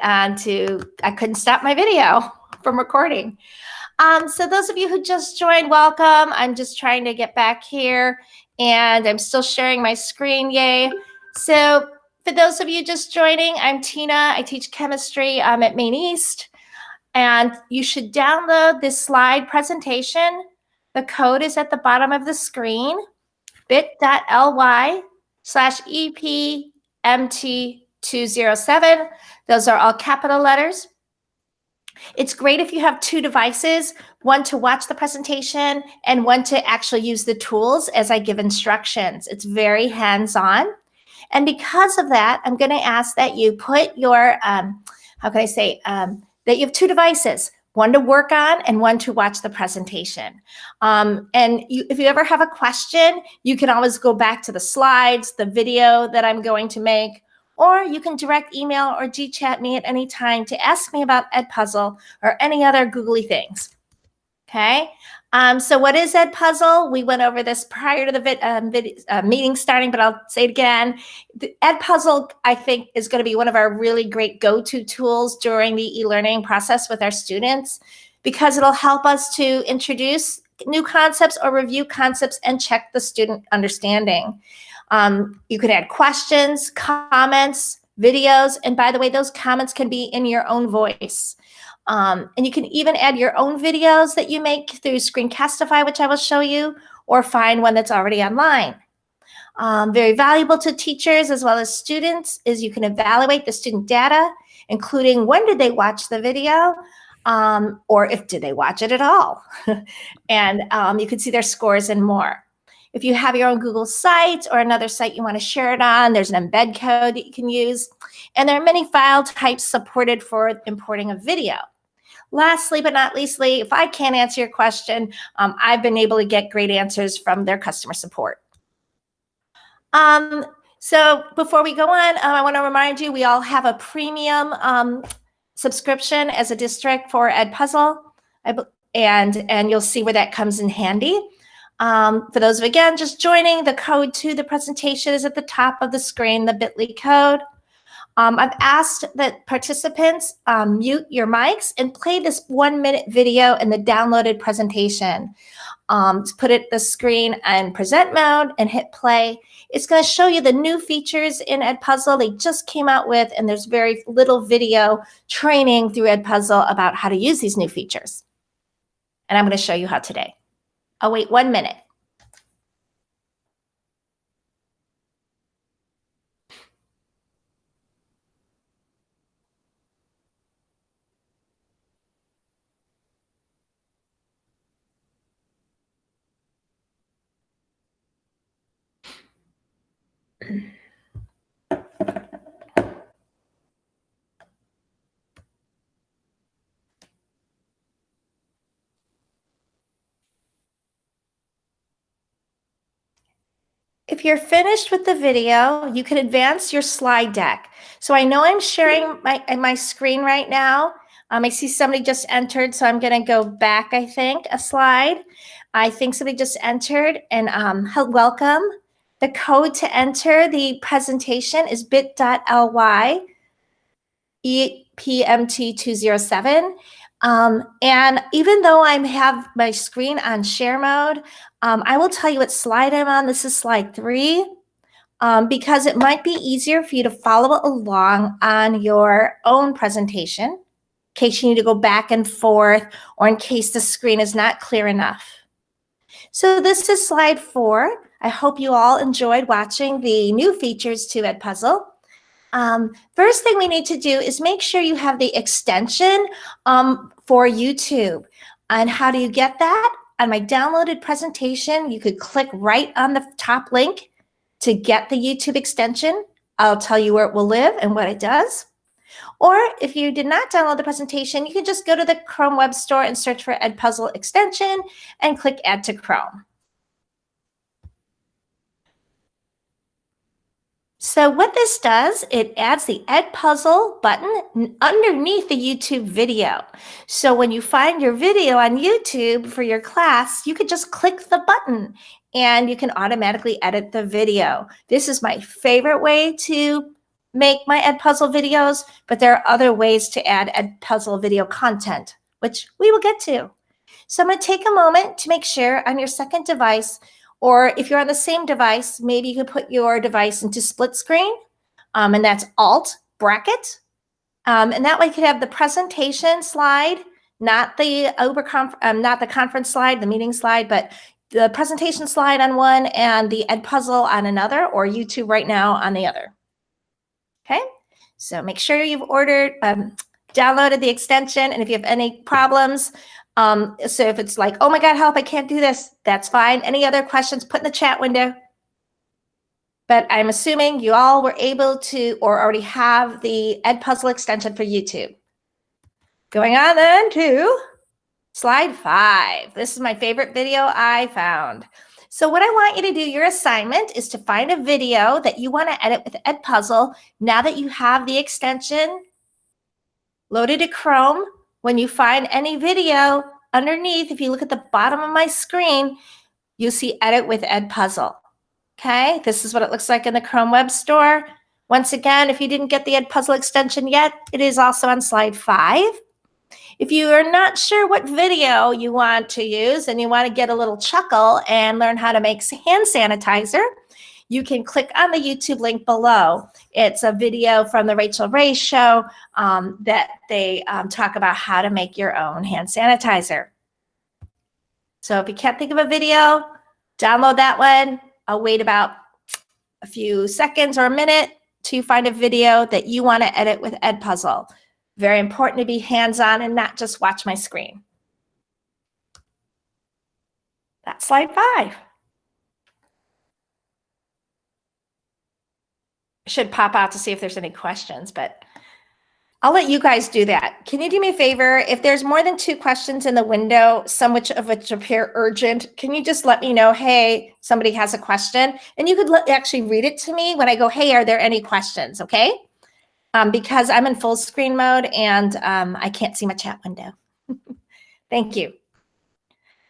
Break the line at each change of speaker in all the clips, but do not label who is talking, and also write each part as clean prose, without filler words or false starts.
I couldn't stop my video from recording. So those of you who just joined, welcome. I'm just trying to get back here and I'm still sharing my screen, yay. So for those of you just joining, I'm Tina. I teach chemistry at Maine East. And you should download this slide presentation. The code is at the bottom of the screen, bit.ly/EPMT207. Those are all capital letters. It's great if you have two devices, one to watch the presentation and one to actually use the tools as I give instructions. It's very hands-on. And because of that, I'm going to ask that you put your, that you have two devices, one to work on and one to watch the presentation. If you ever have a question, you can always go back to the slides, the video that I'm going to make, or you can direct email or G-chat me at any time to ask me about Edpuzzle or any other googly things. Okay, so what is Edpuzzle? We went over this prior to the meeting starting, but I'll say it again. The Edpuzzle, I think, is going to be one of our really great go-to tools during the e-learning process with our students because it'll help us to introduce new concepts or review concepts and check the student understanding. You can add questions, comments, videos, and by the way, those comments can be in your own voice. And you can even add your own videos that you make through Screencastify, which I will show you, or find one that's already online. Very valuable to teachers as well as students is you can evaluate the student data, including when did they watch the video, or if did they watch it at all. And you can see their scores and more. If you have your own Google site or another site you want to share it on, there's an embed code that you can use. And there are many file types supported for importing a video. Lastly, but not leastly, if I can't answer your question, I've been able to get great answers from their customer support. So before we go on, I want to remind you, we all have a premium subscription as a district for Edpuzzle, and you'll see where that comes in handy. For those, again, just joining, the code to the presentation is at the top of the screen, the bit.ly code. I've asked that participants mute your mics and play this 1-minute video in the downloaded presentation. Put it the screen in present mode and hit play. It's going to show you the new features in Edpuzzle they just came out with, and there's very little video training through Edpuzzle about how to use these new features. And I'm going to show you how today. I'll wait 1 minute. If you're finished with the video, you can advance your slide deck. So I know I'm sharing my screen right now. I see somebody just entered, so I'm going to go back, I think, a slide. I think somebody just entered, and welcome. The code to enter the presentation is bit.ly EPMT207. And even though I have my screen on share mode, I will tell you what slide I'm on. This is slide 3, because it might be easier for you to follow along on your own presentation in case you need to go back and forth or in case the screen is not clear enough. So this is slide 4. I hope you all enjoyed watching the new features to Edpuzzle. First thing we need to do is make sure you have the extension for YouTube. And how do you get that? On my downloaded presentation, you could click right on the top link to get the YouTube extension. I'll tell you where it will live and what it does. Or if you did not download the presentation, you can just go to the Chrome Web Store and search for Edpuzzle extension and click Add to Chrome. So what this does, it adds the Edpuzzle button underneath the YouTube video. So when you find your video on YouTube for your class, you could just click the button and you can automatically edit the video. This is my favorite way to make my Edpuzzle videos, but there are other ways to add Edpuzzle video content, which we will get to. So I'm going to take a moment to make sure on your second device, or if you're on the same device, maybe you could put your device into split screen, and that's Alt bracket. And that way you could have the presentation slide, not the not the conference slide, the meeting slide, but the presentation slide on one and the Edpuzzle on another, or YouTube right now on the other. Okay, so make sure you've downloaded the extension, and if you have any problems, so if it's like, oh my God, help, I can't do this, that's fine. Any other questions, put in the chat window. But I'm assuming you all were able to or already have the Edpuzzle extension for YouTube. Going on then to slide 5. This is my favorite video I found. So what I want you to do, your assignment is to find a video that you want to edit with Edpuzzle now that you have the extension loaded to Chrome. When you find any video underneath, if you look at the bottom of my screen, you'll see Edit with Edpuzzle. Okay, this is what it looks like in the Chrome Web Store. Once again, if you didn't get the Edpuzzle extension yet, it is also on slide 5. If you are not sure what video you want to use and you want to get a little chuckle and learn how to make hand sanitizer, you can click on the YouTube link below. It's a video from the Rachel Ray show that they talk about how to make your own hand sanitizer. So if you can't think of a video, download that one. I'll wait about a few seconds or a minute to find a video that you want to edit with Edpuzzle. Very important to be hands-on and not just watch my screen. That's slide 5. I should pop out to see if there's any questions, but I'll let you guys do that. Can you do me a favor? If there's more than 2 questions in the window, some of which appear urgent, can you just let me know, hey, somebody has a question? And you could actually read it to me when I go, hey, are there any questions, okay? Because I'm in full screen mode and I can't see my chat window. Thank you.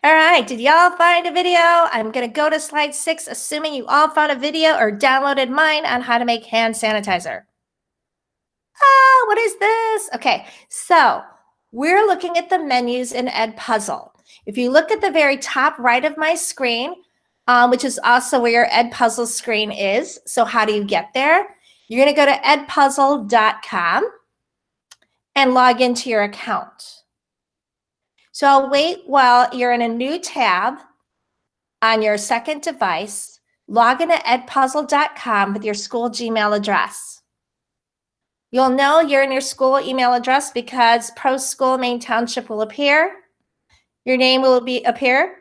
All right, did y'all find a video? I'm gonna go to slide 6, assuming you all found a video or downloaded mine on how to make hand sanitizer. Ah, what is this? Okay, so we're looking at the menus in Edpuzzle. If you look at the very top right of my screen, which is also where your Edpuzzle screen is, so how do you get there? You're going to go to edpuzzle.com and log into your account. So I'll wait while you're in a new tab on your second device. Log into edpuzzle.com with your school Gmail address. You'll know you're in your school email address because Pro School Main Township will appear. Your name will appear,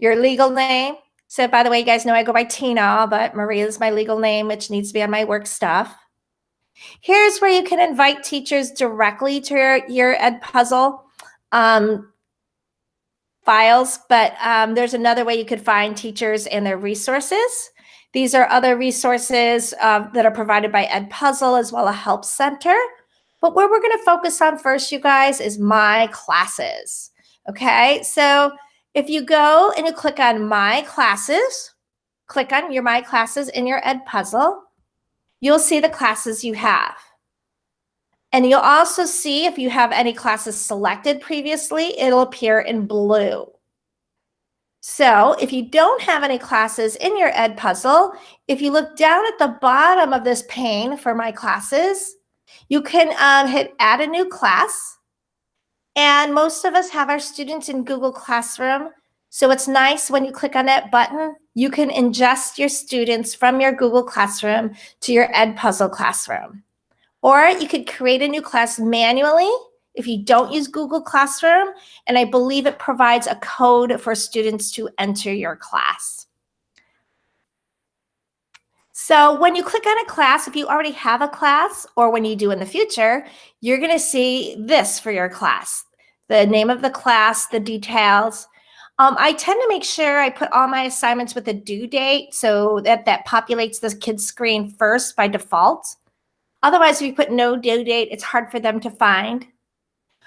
your legal name. So by the way, you guys know I go by Tina, but Maria is my legal name, which needs to be on my work stuff. Here's where you can invite teachers directly to your Edpuzzle files, but there's another way you could find teachers and their resources. These are other resources that are provided by Edpuzzle as well as a help center. But where we're going to focus on first, you guys, is my classes. Okay, so if you go and you click on My Classes, click on your My Classes in your Edpuzzle, you'll see the classes you have. And you'll also see if you have any classes selected previously, it'll appear in blue. So if you don't have any classes in your Edpuzzle, if you look down at the bottom of this pane for My Classes, you can hit Add a New Class. And most of us have our students in Google Classroom. So it's nice when you click on that button, you can ingest your students from your Google Classroom to your Edpuzzle classroom. Or you could create a new class manually if you don't use Google Classroom. And I believe it provides a code for students to enter your class. So when you click on a class, if you already have a class or when you do in the future, you're going to see this for your class. The name of the class, the details. I tend to make sure I put all my assignments with a due date so that populates the kid's screen first by default. Otherwise, if you put no due date, it's hard for them to find.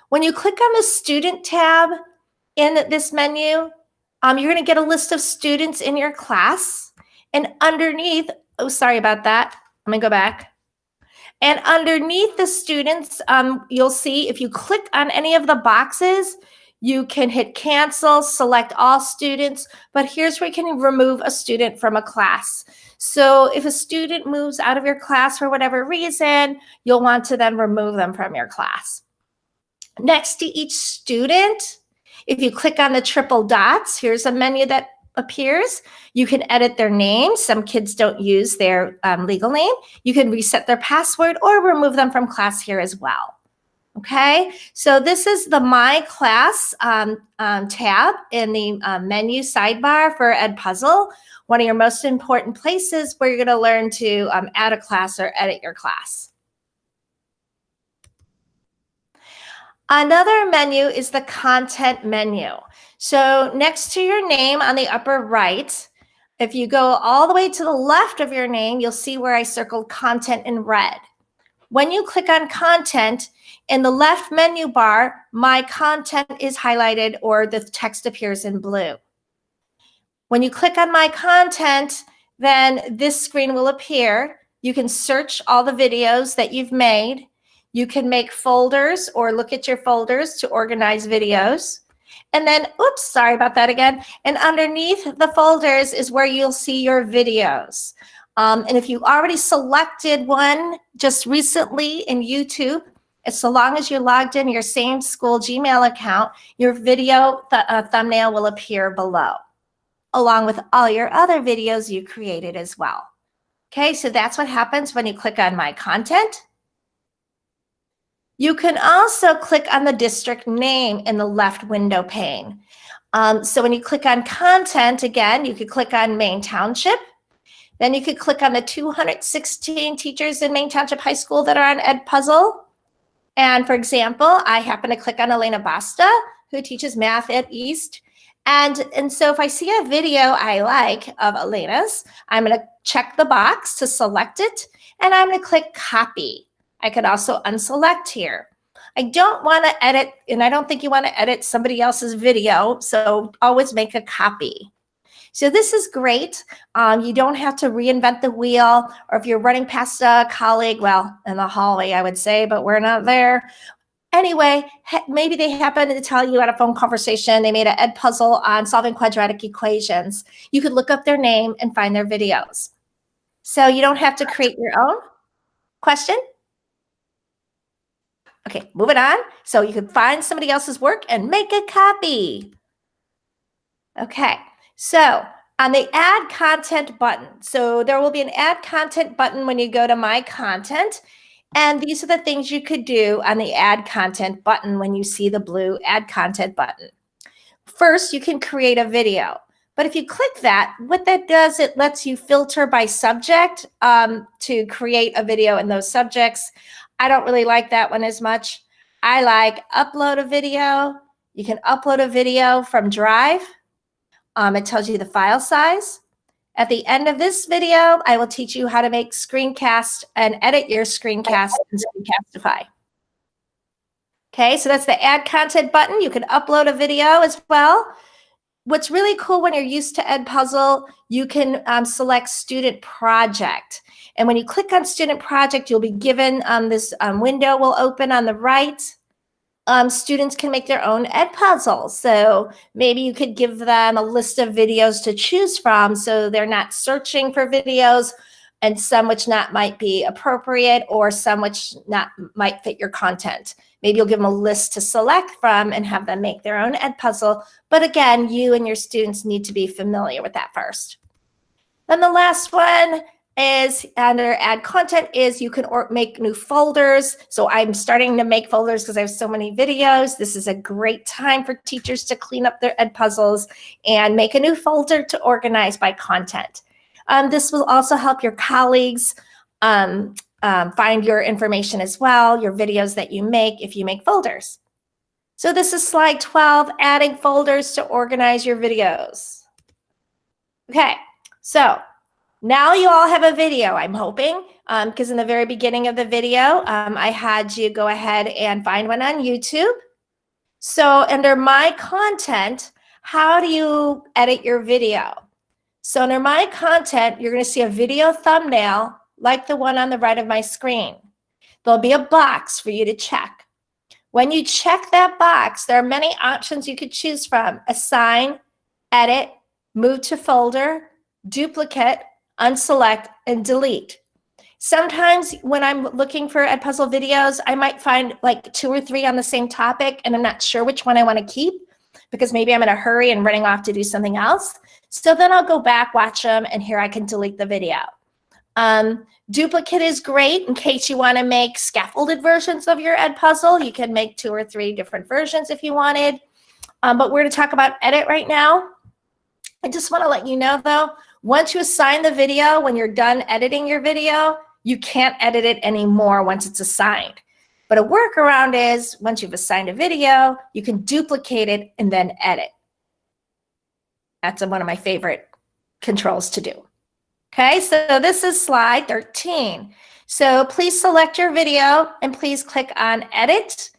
When you click on the student tab in this menu, you're going to get a list of students in your class. And underneath, oh, sorry about that. I'm going to go back. And underneath the students, you'll see if you click on any of the boxes, you can hit cancel, select all students, but here's where you can remove a student from a class. So if a student moves out of your class for whatever reason, you'll want to then remove them from your class. Next to each student, if you click on the triple dots, here's a menu that appears. You can edit their name. Some kids don't use their legal name. You can reset their password or remove them from class here as well. Okay, so this is the My Class tab in the menu sidebar for Edpuzzle, one of your most important places where you're going to learn to add a class or edit your class. Another menu is the content menu. So next to your name on the upper right, if you go all the way to the left of your name, you'll see where I circled content in red. When you click on content, in the left menu bar, My Content is highlighted or the text appears in blue. When you click on My Content, then this screen will appear. You can search all the videos that you've made. You can make folders or look at your folders to organize videos. And then, oops, sorry about that again. And underneath the folders is where you'll see your videos. And if you already selected one just recently in YouTube, so long as you're logged in your same school Gmail account, your video thumbnail will appear below, along with all your other videos you created as well. Okay, so that's what happens when you click on My Content. You can also click on the district name in the left window pane. So when you click on Content, again, you could click on Main Township. Then you could click on the 216 teachers in Main Township High School that are on Edpuzzle. And for example, I happen to click on Elena Basta, who teaches math at East. And so if I see a video I like of Elena's, I'm going to check the box to select it, and I'm going to click Copy. I could also unselect here. I don't want to edit, and I don't think you want to edit somebody else's video, so always make a copy. So this is great. You don't have to reinvent the wheel, or if you're running past a colleague, well, in the hallway, I would say, but we're not there. Anyway, maybe they happen to tell you at a phone conversation they made an Edpuzzle on solving quadratic equations. You could look up their name and find their videos. So you don't have to create your own. Question? Okay, moving on. So you can find somebody else's work and make a copy. Okay, so on the Add Content button, so there will be an Add Content button when you go to My Content. And these are the things you could do on the Add Content button when you see the blue Add Content button. First, you can create a video. But if you click that, what that does, it lets you filter by subject to create a video in those subjects. I don't really like that one as much. I like upload a video. You can upload a video from Drive. It tells you the file size. At the end of this video, I will teach you how to make screencast and edit your screencast in Screencastify. Okay, so that's the Add Content button. You can upload a video as well. What's really cool when you're used to Edpuzzle, you can select Student Project. And when you click on Student Project, you'll be given this window will open on the right. Students can make their own Edpuzzle. So maybe you could give them a list of videos to choose from so they're not searching for videos, and some which might be appropriate or some which might fit your content. Maybe you'll give them a list to select from and have them make their own Edpuzzle. But again, you and your students need to be familiar with that first. Then the last one is under Add Content is you can make new folders. So I'm starting to make folders because I have so many videos. This is a great time for teachers to clean up their Edpuzzles and make a new folder to organize by content. This will also help your colleagues find your information as well, your videos that you make if you make folders. So this is slide 12, adding folders to organize your videos. Okay, so now you all have a video, I'm hoping, because in the very beginning of the video, I had you go ahead and find one on YouTube. So under My Content, how do you edit your video? So under My Content, you're going to see a video thumbnail like the one on the right of my screen. there'll be a box for you to check. When you check that box, there are many options you could choose from: assign, edit, move to folder, duplicate, unselect, and delete. Sometimes when I'm looking for Edpuzzle videos, I might find like 2 or 3 on the same topic, and I'm not sure which one I want to keep because maybe I'm in a hurry and running off to do something else. So then I'll go back, watch them, and here I can delete the video. Duplicate is great in case you want to make scaffolded versions of your Edpuzzle. You can make 2 or 3 different versions if you wanted. But we're going to talk about edit right now. I just want to let you know, though, once you assign the video, when you're done editing your video, you can't edit it anymore once it's assigned. But a workaround is once you've assigned a video, you can duplicate it and then edit. That's one of my favorite controls to do. Okay, so this is slide 13. So please select your video and please click on edit.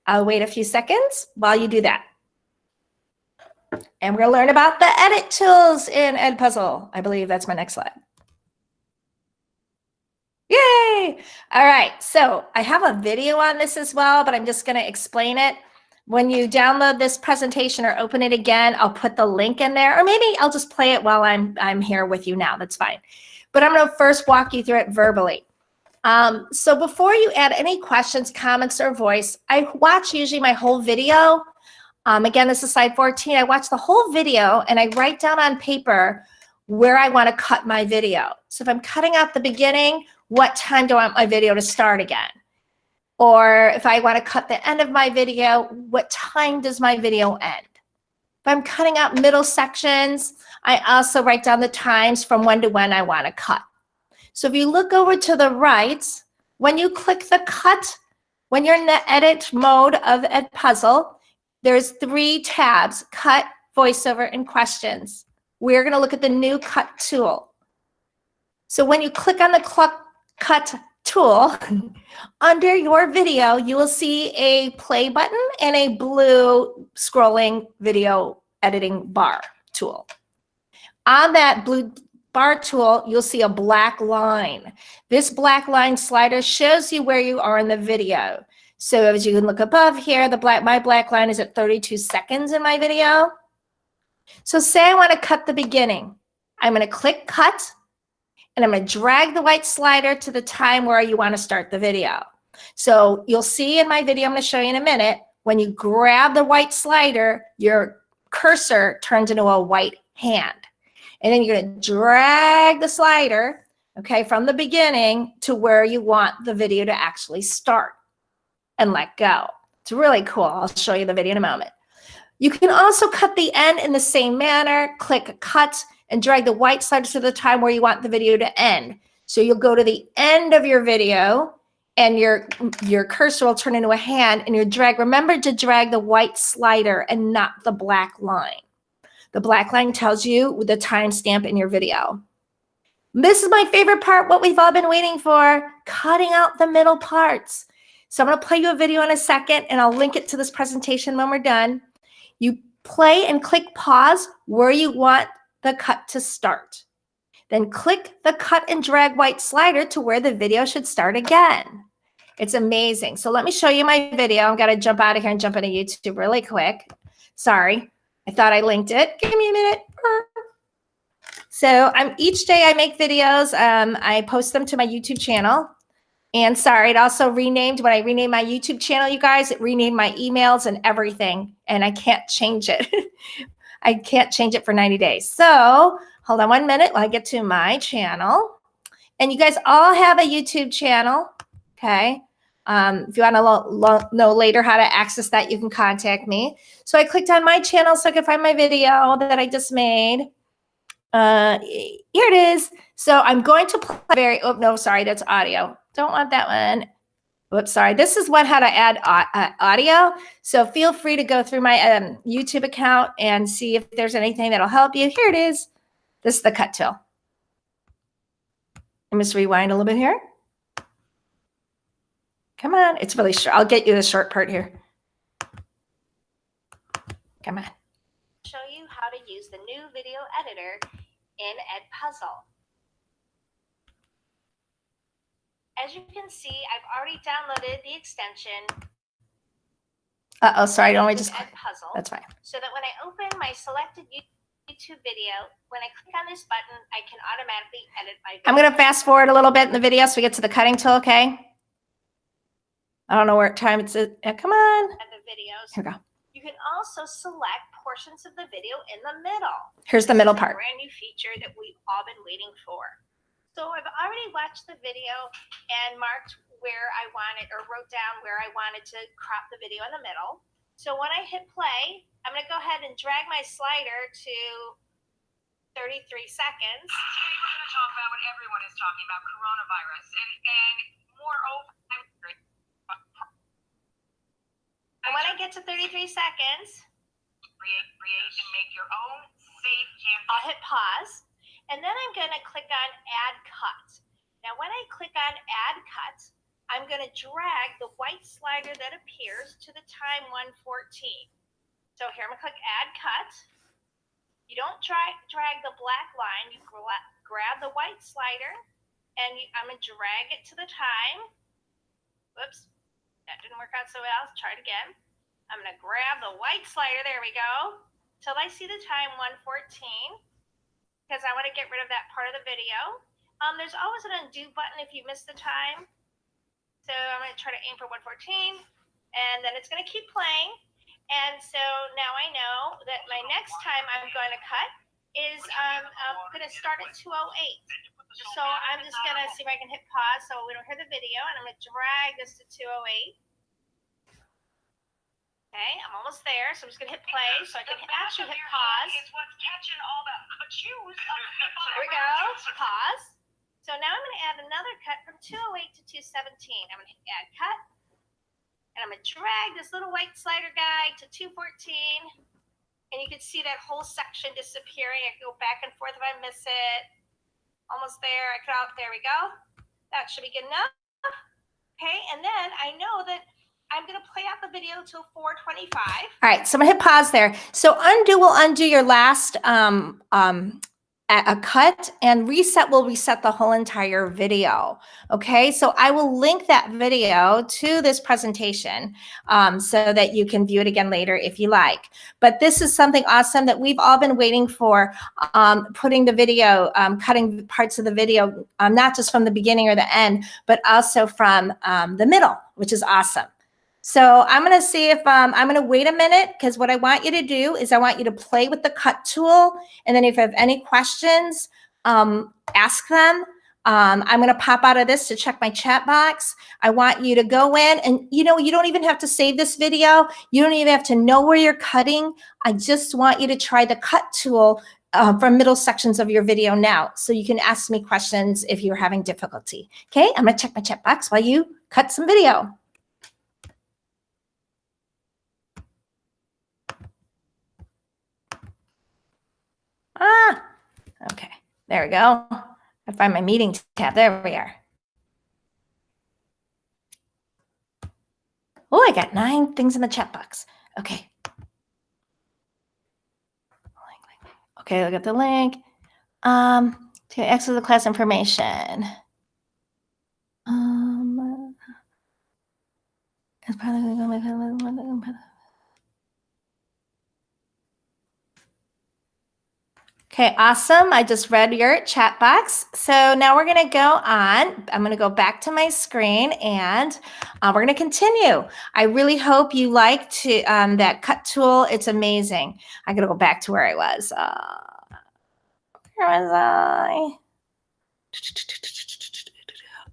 I'll wait a few seconds while you do that. And we're going to learn about the edit tools in Edpuzzle. I believe that's my next slide. Yay! All right, so I have a video on this as well, but I'm just going to explain it. When you download this presentation or open it again, I'll put the link in there, or maybe I'll just play it while I'm here with you now. That's fine. But I'm going to first walk you through it verbally. So before you add any questions, comments, or voice, I watch usually my whole video. Again, this is slide 14. I watch the whole video and I write down on paper where I want to cut my video. So if I'm cutting out the beginning, what time do I want my video to start again? Or if I want to cut the end of my video, what time does my video end? If I'm cutting out middle sections, I also write down the times from when to when I want to cut. So if you look over to the right, when you click the cut, when you're in the edit mode of Edpuzzle, there's 3 tabs: cut, voiceover, and questions. We're going to look at the new cut tool. So when you click on the cut tool, under your video, you will see a play button and a blue scrolling video editing bar tool. On that blue bar tool, you'll see a black line. This black line slider shows you where you are in the video. So as you can look above here, my black line is at 32 seconds in my video. So say I want to cut the beginning. I'm going to click cut, and I'm going to drag the white slider to the time where you want to start the video. So you'll see in my video, I'm going to show you in a minute, when you grab the white slider, your cursor turns into a white hand. And then you're going to drag the slider, okay, from the beginning to where you want the video to actually start, and let go. It's really cool. I'll show you the video in a moment. You can also cut the end in the same manner. Click cut and drag the white slider to the time where you want the video to end. So you'll go to the end of your video and your cursor will turn into a hand, and remember to drag the white slider and not the black line. The black line tells you the timestamp in your video. This is my favorite part, what we've all been waiting for, cutting out the middle parts. So I'm going to play you a video in a second, and I'll link it to this presentation when we're done. You play and click pause where you want the cut to start. Then click the cut and drag white slider to where the video should start again. It's amazing. So let me show you my video. I'm going to jump out of here and jump into YouTube really quick. Sorry, I thought I linked it. Give me a minute. So each day I make videos. I post them to my YouTube channel. And sorry, it also renamed, when I renamed my YouTube channel, you guys, it renamed my emails and everything, and I can't change it. I can't change it for 90 days. So hold on 1 minute while I get to my channel. And you guys all have a YouTube channel, okay? If you want to know later how to access that, you can contact me. So I clicked on my channel so I could find my video that I just made. Here it is. So I'm going to play oh, no, sorry, that's audio. Don't want that one. Whoops, sorry. This is how to add audio. So feel free to go through my YouTube account and see if there's anything that'll help you. Here it is. This is the cut tool. Let me just rewind a little bit here. Come on. It's really short. I'll get you the short part here. Come on. Show you how to use the new video editor in Edpuzzle. as you can see, I've already downloaded the extension. Uh-oh, sorry, don't we just Edpuzzle. That's fine. So that when I open my selected YouTube video, when I click on this button, I can automatically edit my video. I'm going to fast forward a little bit in the video so we get to the cutting tool, okay? I don't know what time it's at. Come on. And the videos. Here we go. You can also select portions of the video in the middle. Here's the middle part. Brand new feature that we've all been waiting for. So I've already watched the video and marked where I wanted, or wrote down where I wanted to crop the video in the middle. So when I hit play, I'm going to go ahead and drag my slider to 33 seconds. Today we're going to talk about what everyone is talking about, coronavirus, and moreover, and when I get to 33 seconds, create and make your own safe campaign. I'll hit pause, and then I'm going to click on Add Cut. Now, when I click on Add Cut, I'm going to drag the white slider that appears to the time 1:14. So here I'm going to click Add Cut. You don't drag the black line. You grab the white slider, and I'm going to drag it to the time. Whoops. That didn't work out so well. Let's try it again. I'm going to grab the white slider. There we go. Till I see the time 1:14, because I want to get rid of that part of the video. There's always an undo button if you miss the time. So I'm going to try to aim for 1:14, and then it's going to keep playing. And so now I know that my next time I'm going to cut is I'm going to start at 2:08. So I'm just going to see if I can hit pause so we don't hear the video, and I'm going to drag this to 2:08. Okay, I'm almost there, so I'm just going to hit play so I can actually hit pause. There we go, pause. So now I'm going to add another cut from 2:08 to 2:17. I'm going to hit Add Cut, and I'm going to drag this little white slider guy to 2:14. And you can see that whole section disappearing. I can go back and forth if I miss it. Almost there. There we go. That should be good enough. Okay, and then I know that I'm going to play out the video till 4:25. All right, so I'm going to hit pause there. So undo will undo your last a cut, and reset will reset the whole entire video. Okay, so I will link that video to this presentation so that you can view it again later if you like. But this is something awesome that we've all been waiting for, putting the video, cutting parts of the video, not just from the beginning or the end, but also from the middle, which is awesome. So I'm going to see if I'm going to wait a minute, because what I want you to do is I want you to play with the cut tool. And then if you have any questions, ask them. I'm going to pop out of this to check my chat box. I want you to go in and, you don't even have to save this video. You don't even have to know where you're cutting. I just want you to try the cut tool from middle sections of your video now. So you can ask me questions if you're having difficulty. Okay, I'm going to check my chat box while you cut some video. Okay, there we go. I find my meeting tab. There we are. Oh, I got 9 things in the chat box. Okay. Okay, look at the link. To access the class information. Okay, awesome. I just read your chat box. So now we're going to go on. I'm going to go back to my screen, and we're going to continue. I really hope you liked that cut tool. It's amazing. I got to go back to where I was. Where was I?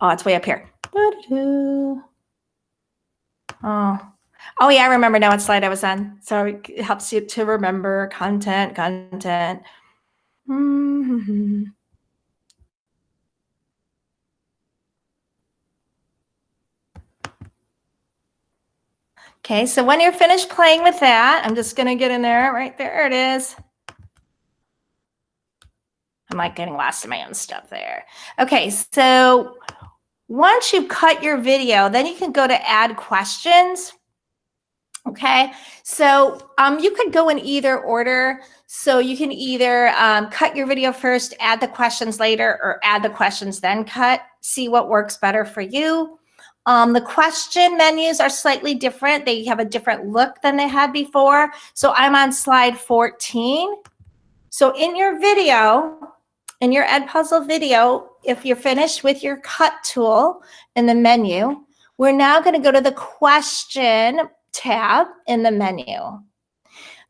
Oh, it's way up here. Oh yeah, I remember now what slide I was on. So it helps you to remember content. Okay, so when you're finished playing with that, I'm just going to get in there. Right there it is. I'm like getting lost in my own stuff there. Okay, so once you cut your video, then you can go to add questions. Okay, so you could go in either order. So you can either cut your video first, add the questions later, or add the questions then cut. see what works better for you. The question menus are slightly different. They have a different look than they had before. So I'm on slide 14. So in your video, in your Edpuzzle video, if you're finished with your cut tool in the menu, we're now going to go to the question tab in the menu.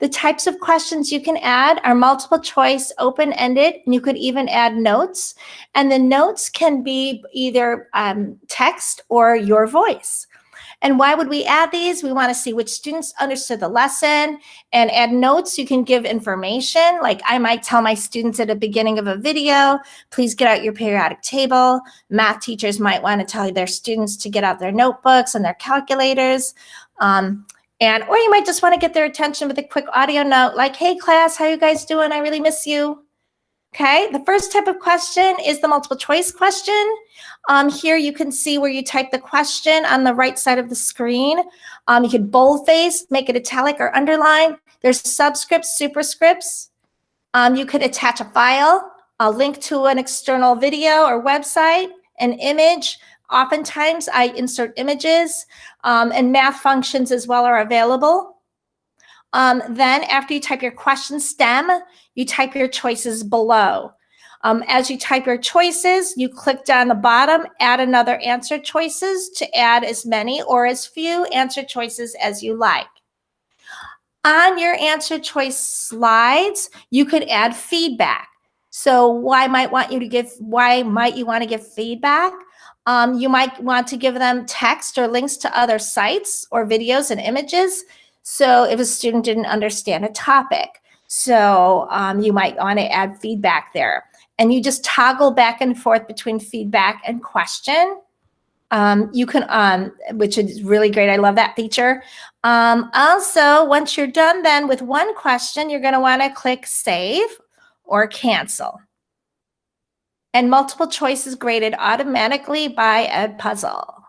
The types of questions you can add are multiple choice, open-ended, and you could even add notes. And the notes can be either text or your voice. And why would we add these? We want to see which students understood the lesson. And add notes, you can give information. Like I might tell my students at the beginning of a video, please get out your periodic table. Math teachers might want to tell their students to get out their notebooks and their calculators. Or you might just want to get their attention with a quick audio note like, hey class, how you guys doing? I really miss you. Okay, the first type of question is the multiple choice question. Here you can see where you type the question on the right side of the screen. You could boldface, make it italic or underline. There's subscripts, superscripts. You could attach a file, a link to an external video or website, an image. Oftentimes I insert images and math functions as well are available. Then after you type your question stem, you type your choices below. As you type your choices, you click down the bottom, add another answer choices to add as many or as few answer choices as you like. On your answer choice slides, you could add feedback. So why might you want to give feedback? You might want to give them text or links to other sites or videos and images. So if a student didn't understand a topic, so you might want to add feedback there. And you just toggle back and forth between feedback and question. You can, which is really great. I love that feature. Also, once you're done then with one question, you're going to want to click save or cancel. And multiple choice is graded automatically by Edpuzzle.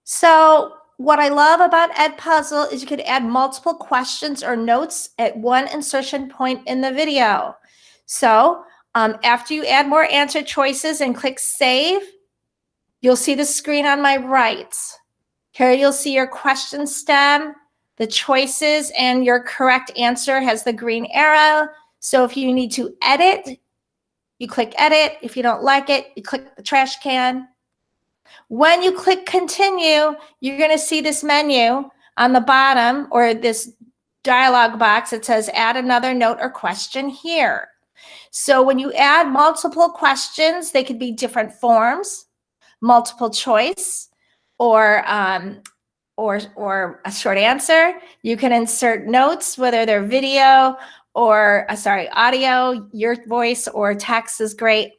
So what I love about Edpuzzle is you could add multiple questions or notes at one insertion point in the video. So after you add more answer choices and click save, you'll see the screen on my right. Here you'll see your question stem, the choices, and your correct answer has the green arrow. So if you need to edit, you click edit. If you don't like it, you click the trash can. When you click continue, you're going to see this menu on the bottom or this dialog box that says add another note or question here. So when you add multiple questions, they could be different forms, multiple choice, or a short answer. You can insert notes, whether they're video or audio, your voice or text is great.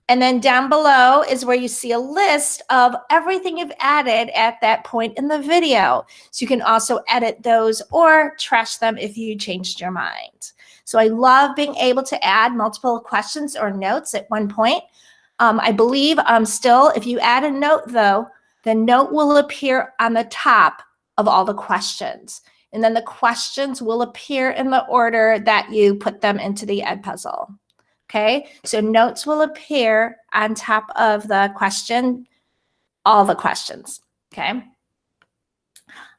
And then down below is where you see a list of everything you've added at that point in the video. So you can also edit those or trash them if you changed your mind. So I love being able to add multiple questions or notes at one point. I believe still, if you add a note though, the note will appear on the top of all the questions. And then the questions will appear in the order that you put them into the Edpuzzle. Okay, so notes will appear on top of the question, all the questions. Okay,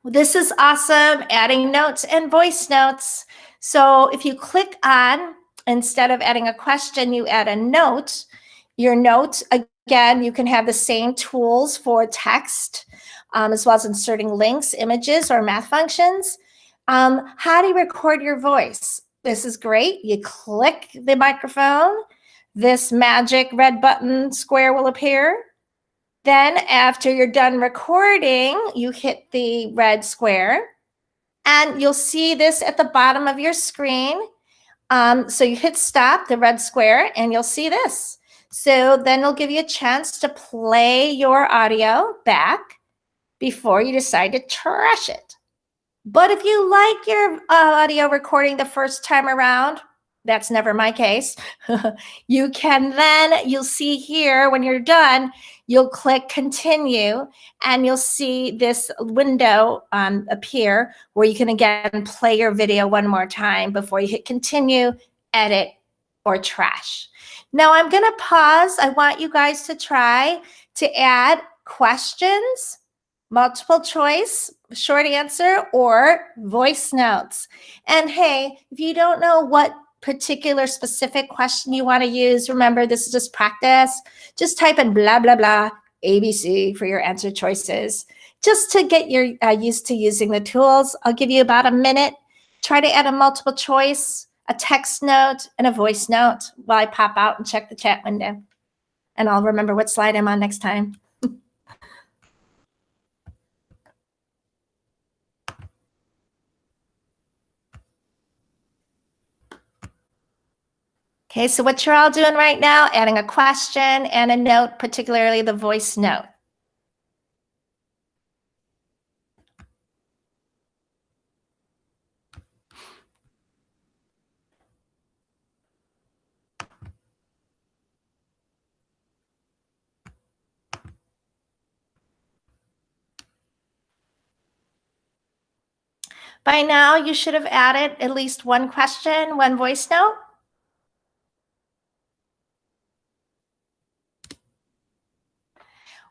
this is awesome, adding notes and voice notes. So if you click on, instead of adding a question, you add a note. Your note, again, you can have the same tools for text, as well as inserting links, images, or math functions. How do you record your voice? This is great. You click the microphone. This magic red button square will appear. Then after you're done recording, you hit the red square. And you'll see this at the bottom of your screen. So you hit stop, the red square, and you'll see this. So then it'll give you a chance to play your audio back before you decide to trash it. But if you like your audio recording the first time around, that's never my case, you can then, you'll see here when you're done, you'll click continue and you'll see this window appear where you can again play your video one more time before you hit continue, edit, or trash. Now I'm going to pause. I want you guys to try to add questions, multiple choice, short answer, or voice notes. And hey, if you don't know what particular specific question you want to use, remember this is just practice. Just type in blah, blah, blah, ABC for your answer choices, just to get used to using the tools. I'll give you about a minute. Try to add a multiple choice, a text note, and a voice note while I pop out and check the chat window. And I'll remember what slide I'm on next time. Okay, so what you're all doing right now, adding a question and a note, particularly the voice note. By now, you should have added at least one question, one voice note.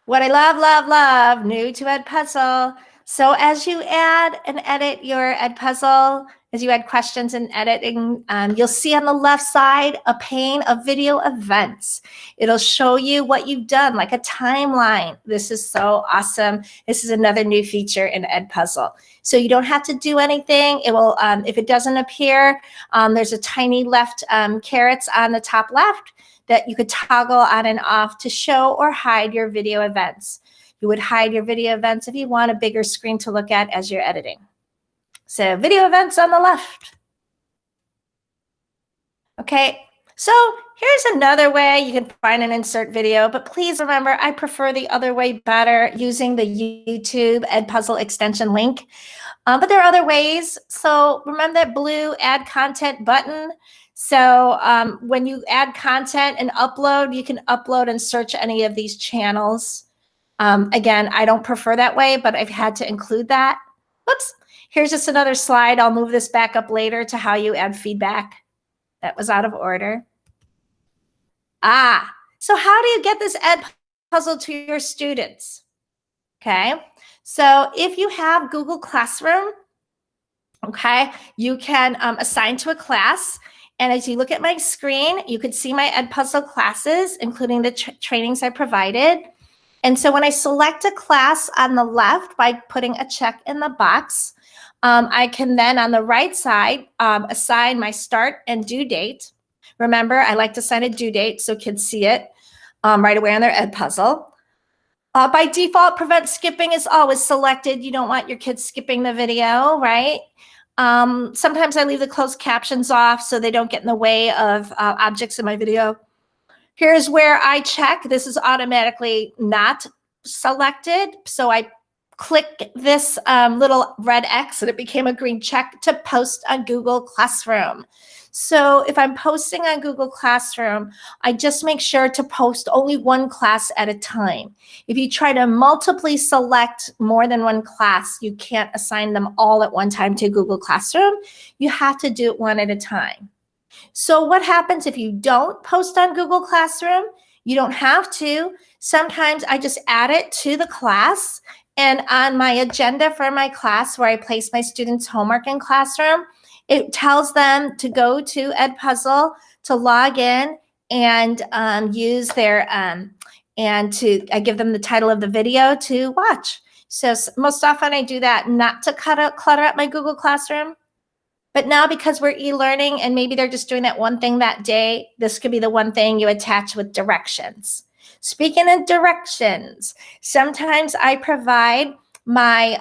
What I love, new to Edpuzzle. So as you add and edit your Edpuzzle, as you add questions and editing, you'll see on the left side a pane of video events. It'll show you what you've done, like a timeline. This is so awesome. This is another new feature in Edpuzzle. So you don't have to do anything. It will, if it doesn't appear, there's a tiny left carrots on the top left that you could toggle on and off to show or hide your video events. You would hide your video events if you want a bigger screen to look at as you're editing. So video events on the left. Okay, so here's another way you can find an insert video, but please remember, I prefer the other way better, using the YouTube Edpuzzle extension link. But there are other ways. So remember that blue add content button. So when you add content and upload, you can upload and search any of these channels. Again, I don't prefer that way, but I've had to include that. Whoops. Here's just another slide. I'll move this back up later to how you add feedback. That was out of order. So how do you get this Edpuzzle to your students? Okay, so if you have Google Classroom, okay, you can assign to a class. And as you look at my screen, you could see my Edpuzzle classes, including the trainings I provided. And so when I select a class on the left by putting a check in the box, I can then on the right side assign my start and due date. Remember, I like to assign a due date so kids see it right away on their Edpuzzle. By default, prevent skipping is always selected. You don't want your kids skipping the video, right? Sometimes I leave the closed captions off so they don't get in the way of objects in my video. Here's where I check. This is automatically not selected. So I click this little red X and it became a green check to post on Google Classroom. So if I'm posting on Google Classroom, I just make sure to post only one class at a time. If you try to multiply select more than one class, you can't assign them all at one time to Google Classroom. You have to do it one at a time. So what happens if you don't post on Google Classroom? You don't have to. Sometimes I just add it to the class, and on my agenda for my class where I place my students' homework in Classroom, it tells them to go to Edpuzzle to log in and use their, I give them the title of the video to watch. So most often I do that not to clutter up my Google Classroom. But now because we're e-learning and maybe they're just doing that one thing that day, this could be the one thing you attach with directions. Speaking of directions, sometimes I provide my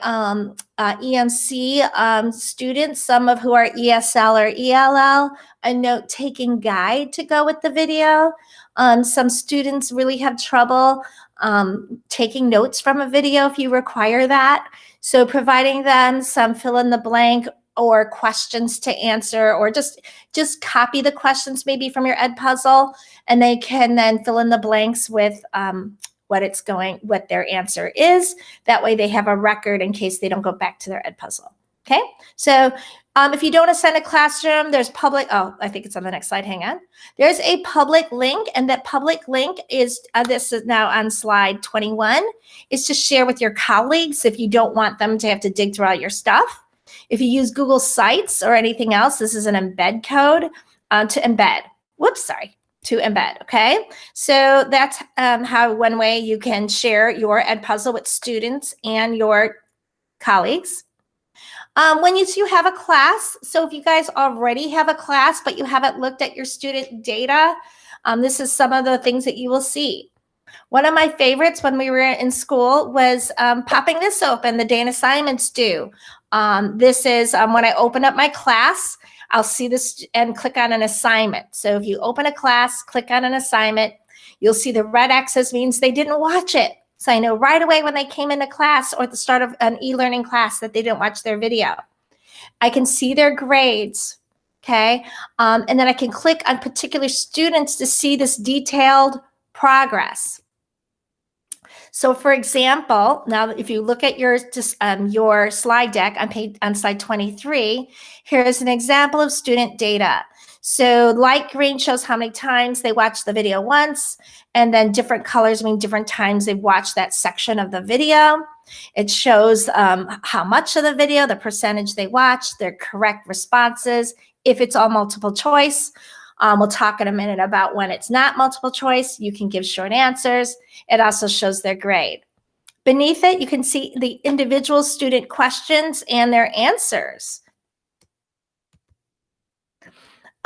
EMC students, some of who are ESL or ELL, a note-taking guide to go with the video. Some students really have trouble taking notes from a video if you require that. So providing them some fill-in-the-blank or questions to answer, or just copy the questions maybe from your Edpuzzle, and they can then fill in the blanks with what their answer is. That way they have a record in case they don't go back to their Edpuzzle. Okay, so if you don't assign a classroom, there's public, oh, I think it's on the next slide, hang on. There's a public link, and that public link is, this is now on slide 21, is to share with your colleagues if you don't want them to have to dig through all your stuff. If you use Google Sites or anything else, this is an embed code to embed. Whoops, sorry, to embed, okay? So that's how one way you can share your Edpuzzle with students and your colleagues. When you have a class, so if you guys already have a class, but you haven't looked at your student data, this is some of the things that you will see. One of my favorites when we were in school was popping this open the day an assignment's due. This is when I open up my class, I'll see this and click on an assignment. So if you open a class, click on an assignment, you'll see the red X's means they didn't watch it. So I know right away when they came into class or at the start of an e-learning class that they didn't watch their video. I can see their grades, okay? And then I can click on particular students to see this detailed progress. So for example, now if you look at your slide deck on slide 23, here's an example of student data. So light green shows how many times they watched the video once, and then different colors mean different times they've watched that section of the video. It shows how much of the video, the percentage they watched, their correct responses, if it's all multiple choice. We'll talk in a minute about when it's not multiple choice. You can give short answers. It also shows their grade. Beneath it, you can see the individual student questions and their answers.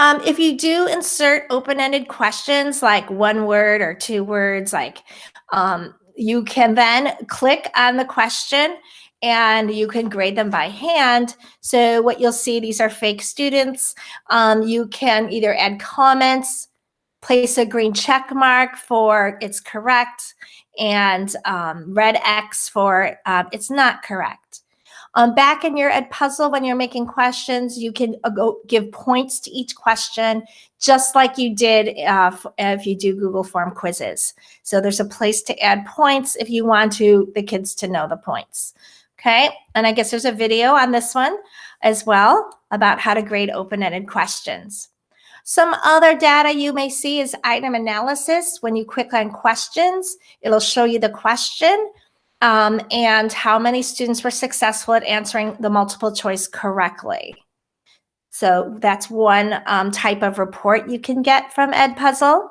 If you do insert open-ended questions like one word or two words, like you can then click on the question and you can grade them by hand. So what you'll see, these are fake students. You can either add comments, place a green check mark for it's correct, and red X for it's not correct. Back in your Edpuzzle, when you're making questions, you can go give points to each question, just like you did if you do Google Form quizzes. So there's a place to add points if you want the kids to know the points. Okay, and I guess there's a video on this one as well about how to grade open-ended questions. Some other data you may see is item analysis. When you click on questions, it'll show you the question and how many students were successful at answering the multiple choice correctly. So that's one type of report you can get from Edpuzzle.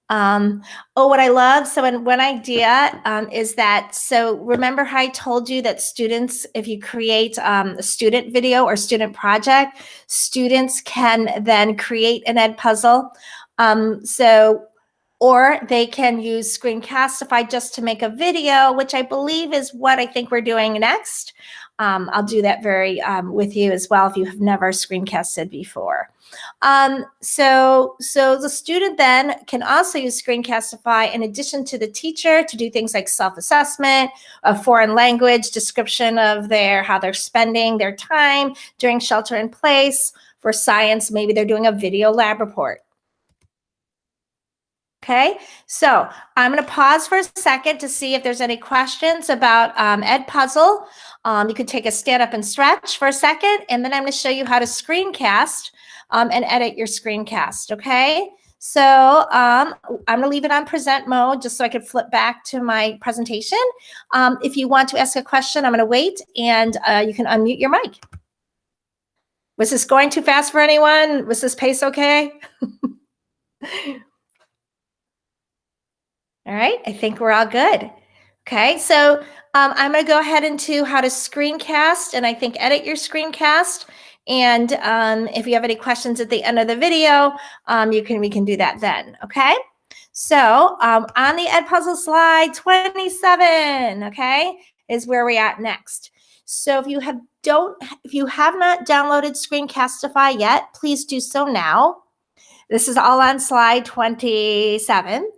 What I love, so one idea is that, so remember how I told you that students, if you create a student video or student project, students can then create an Edpuzzle. Or they can use Screencastify just to make a video, which I believe is what I think we're doing next. I'll do that with you as well if you have never screencasted before. So the student then can also use Screencastify in addition to the teacher to do things like self-assessment, a foreign language description of how they're spending their time during shelter in place. For science, maybe they're doing a video lab report. Okay, so I'm going to pause for a second to see if there's any questions about Edpuzzle. You could take a stand up and stretch for a second, and then I'm going to show you how to screencast and edit your screencast, okay? So I'm going to leave it on present mode just so I could flip back to my presentation. If you want to ask a question, I'm going to wait, and you can unmute your mic. Was this going too fast for anyone? Was this pace okay? All right, I think we're all good. Okay, so I'm going to go ahead into how to screencast and I think edit your screencast. And if you have any questions at the end of the video, we can do that then. Okay, so on the Edpuzzle slide 27, okay, is where we're at next. So if you have not downloaded Screencastify yet, please do so now. This is all on slide 27.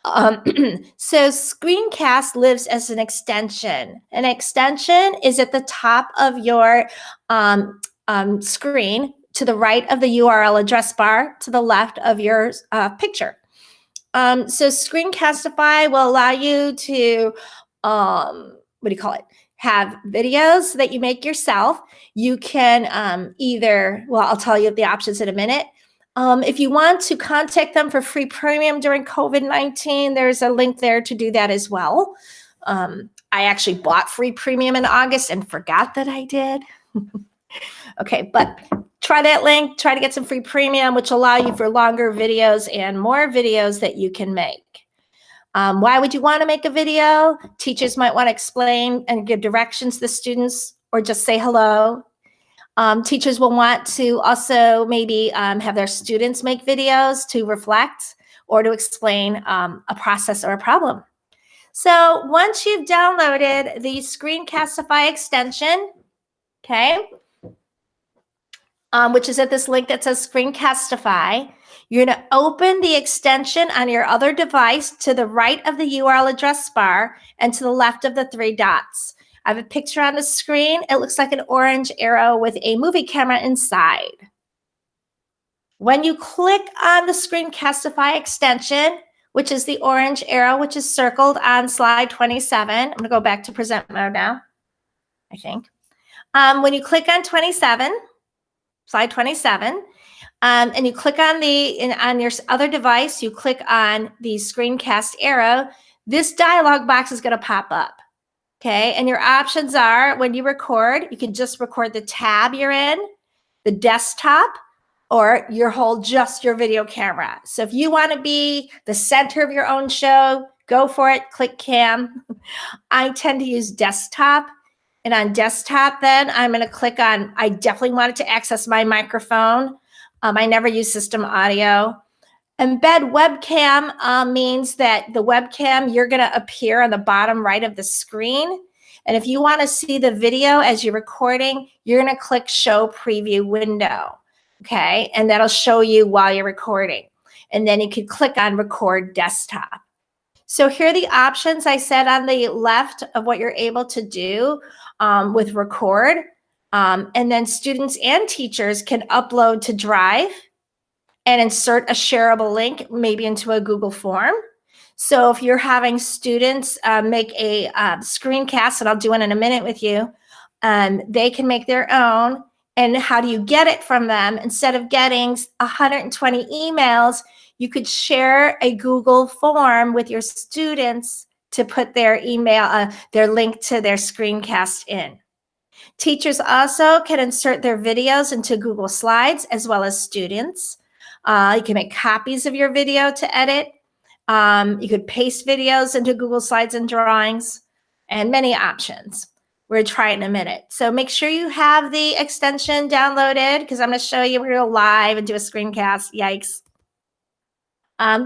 So Screencast lives as an extension. An extension is at the top of your screen, to the right of the URL address bar, to the left of your picture. So Screencastify will allow you to, have videos that you make yourself. You can I'll tell you the options in a minute. If you want to contact them for free premium during COVID-19, there's a link there to do that as well. I actually bought free premium in August and forgot that I did. Okay, but try that link, try to get some free premium, which will allow you for longer videos and more videos that you can make. Why would you want to make a video? Teachers might want to explain and give directions to the students or just say hello. Teachers will want to also maybe have their students make videos to reflect or to explain a process or a problem. So once you've downloaded the Screencastify extension, okay, which is at this link that says Screencastify, you're going to open the extension on your other device to the right of the URL address bar and to the left of the three dots. I have a picture on the screen. It looks like an orange arrow with a movie camera inside. When you click on the Screencastify extension, which is the orange arrow, which is circled on slide 27, I'm going to go back to present mode now, I think. When you click on 27, slide 27, and you click on on your other device, you click on the screencast arrow, this dialog box is going to pop up. Okay, and your options are when you record, you can just record the tab you're in, the desktop, or just your video camera. So if you want to be the center of your own show, go for it, click cam. I tend to use desktop. And on desktop, then I'm going to click on, I definitely wanted to access my microphone. I never use system audio. Embed webcam means that the webcam, you're going to appear on the bottom right of the screen. And if you want to see the video as you're recording, you're going to click show preview window. Okay, and that'll show you while you're recording. And then you can click on record desktop. So here are the options I said on the left of what you're able to do with record. And then students and teachers can upload to Drive and insert a shareable link, maybe into a Google form. So if you're having students make a screencast, and I'll do it in a minute with you, they can make their own. And how do you get it from them? Instead of getting 120 emails, you could share a Google form with your students to put their email, their link to their screencast in. Teachers also can insert their videos into Google Slides as well as students. You can make copies of your video to edit. You could paste videos into Google Slides and drawings, and many options. We're going to try it in a minute. So make sure you have the extension downloaded because I'm going to show you. We're going to go live and do a screencast. Yikes.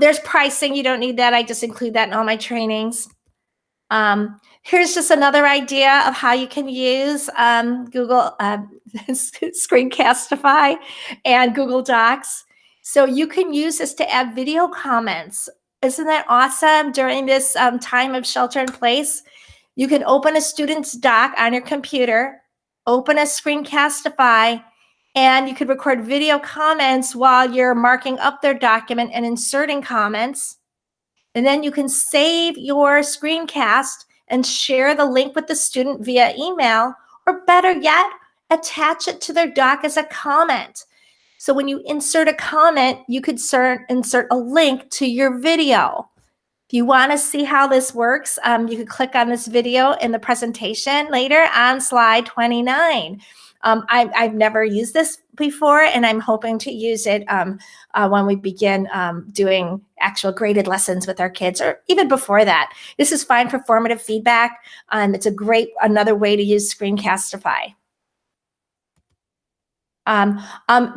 There's pricing. You don't need that. I just include that in all my trainings. Here's just another idea of how you can use Google Screencastify and Google Docs. So you can use this to add video comments. Isn't that awesome? During this time of shelter in place, you can open a student's doc on your computer, open a Screencastify, and you could record video comments while you're marking up their document and inserting comments. And then you can save your screencast and share the link with the student via email, or better yet, attach it to their doc as a comment. So when you insert a comment, you could insert a link to your video. If you want to see how this works, you can click on this video in the presentation later on slide 29. I've never used this before, and I'm hoping to use it when we begin doing actual graded lessons with our kids, or even before that. This is fine for formative feedback. It's another way to use Screencastify.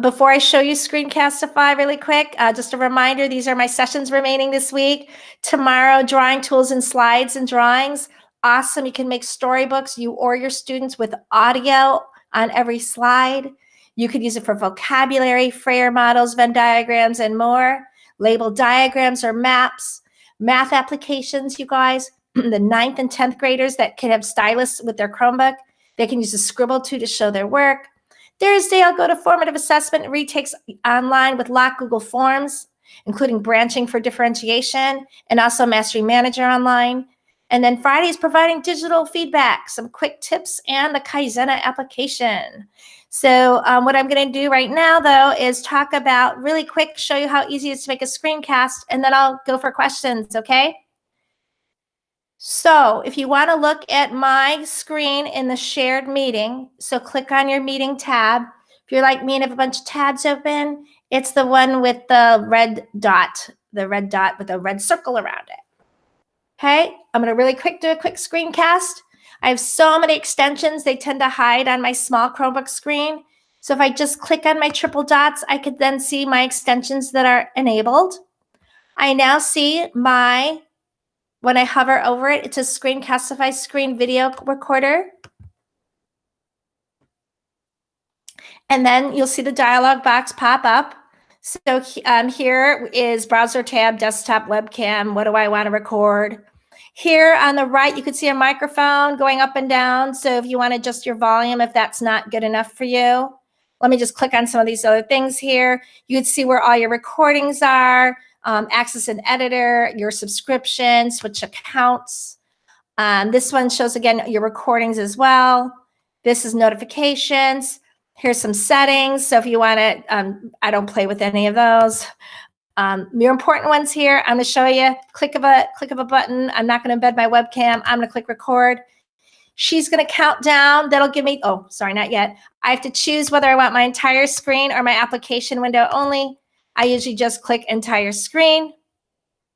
Before I show you Screencastify really quick, just a reminder, these are my sessions remaining this week. Tomorrow, drawing tools and slides and drawings. Awesome. You can make storybooks, you or your students, with audio on every slide. You could use it for vocabulary, Frayer models, Venn diagrams, and more. Label diagrams or maps. Math applications, you guys. The 9th and 10th graders that can have styluses with their Chromebook, they can use a Scribble to show their work. Thursday, I'll go to formative assessment and retakes online with locked Google Forms, including branching for differentiation, and also Mastery Manager online. And then Friday is providing digital feedback, some quick tips, and the Kaizen application. So what I'm going to do right now, though, is talk about really quick, show you how easy it is to make a screencast, and then I'll go for questions, okay? So if you want to look at my screen in the shared meeting, so click on your meeting tab. If you're like me and have a bunch of tabs open, it's the one with the red dot with a red circle around it. Okay, I'm going to really quick do a quick screencast. I have so many extensions, they tend to hide on my small Chromebook screen. So if I just click on my triple dots, I could then see my extensions that are enabled. I now see when I hover over it, it's a Screencastify screen video recorder. And then you'll see the dialog box pop up. So here is browser tab, desktop, webcam. What do I want to record? Here on the right, you can see a microphone going up and down. So if you want to adjust your volume, if that's not good enough for you, let me just click on some of these other things here. You can see where all your recordings are. Access an editor, your subscription, switch accounts. This one shows, again, your recordings as well. This is notifications. Here's some settings. So if you want to, I don't play with any of those. Your important ones here, I'm going to show you. Click of a button. I'm not going to embed my webcam. I'm going to click record. She's going to count down. That'll give me, oh, sorry, not yet. I have to choose whether I want my entire screen or my application window only. I usually just click entire screen.